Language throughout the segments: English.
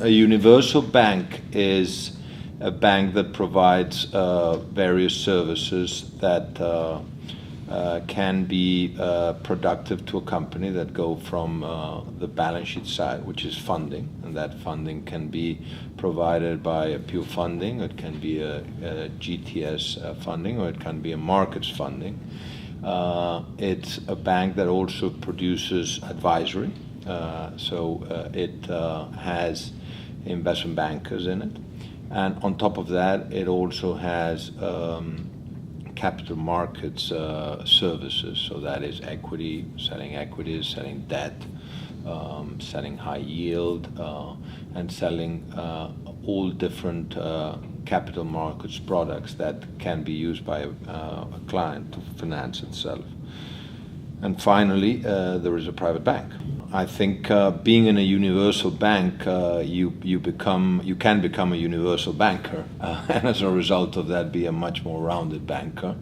a universal bank is a bank that provides various services that can be productive to a company, that go from the balance sheet side, which is funding, and that funding can be provided by a pure funding, it can be a GTS funding, or it can be a markets funding. It's a bank that also produces advisory, so it has investment bankers in it. And on top of that, it also has capital markets services. So that is equity, selling equities, selling debt, selling high yield, and selling all different capital markets products that can be used by a client to finance itself. And finally, there is a private bank. I think being in a universal bank, you can become a universal banker, and as a result of that, be a much more rounded banker,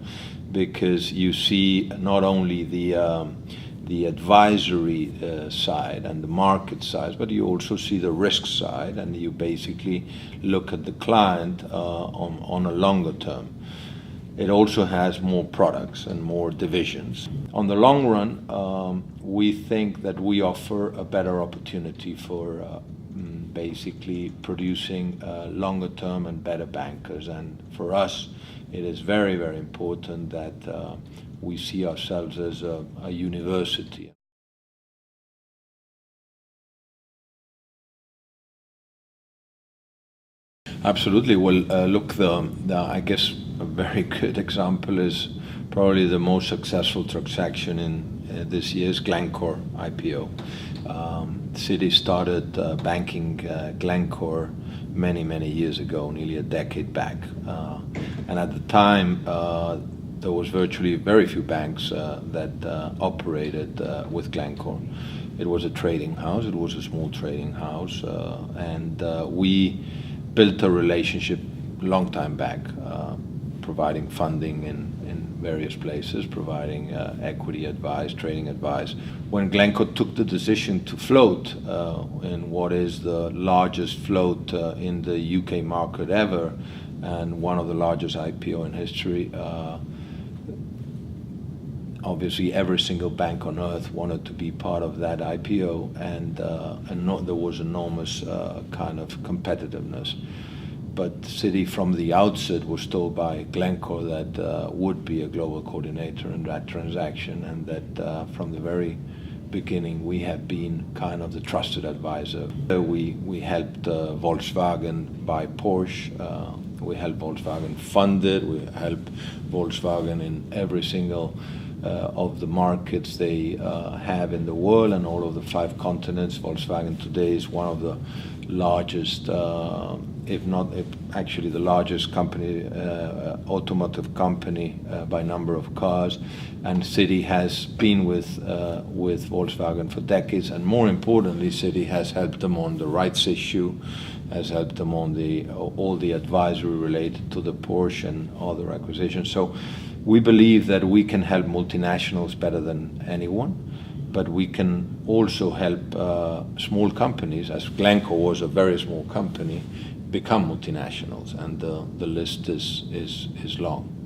because you see not only the advisory side and the market side, but you also see the risk side, and you basically look at the client on a longer term. It also has more products and more divisions. On the long run, we think that we offer a better opportunity for basically producing longer term and better bankers. And for us, it is very, very important that we see ourselves as a university. Absolutely. Well, look, I guess a very good example is probably the most successful transaction in this year's Glencore IPO. Citi started banking Glencore many, many years ago, nearly a decade back. And at the time, there was virtually very few banks that operated with Glencore. It was a trading house, it was a small trading house, and we built a relationship a long time back, providing funding in various places, providing equity advice, trading advice. When Glencore took the decision to float in what is the largest float in the UK market ever, and one of the largest IPO in history, obviously every single bank on earth wanted to be part of that IPO, and there was enormous kind of competitiveness. But Citi from the outset was told by Glencore that would be a global coordinator in that transaction, and that from the very beginning we have been kind of the trusted advisor. We helped Volkswagen buy Porsche, we helped Volkswagen fund it, we helped Volkswagen in every single of the markets they have in the world and all of the 5 continents. Volkswagen today is one of the largest, actually the largest company, automotive company by number of cars. And Citi has been with Volkswagen for decades, and more importantly, Citi has helped them on the rights issue, has helped them on all the advisory related to the Porsche and other acquisitions. So we believe that we can help multinationals better than anyone, but we can also help small companies, as Glencore was a very small company, become multinationals, and the list is long.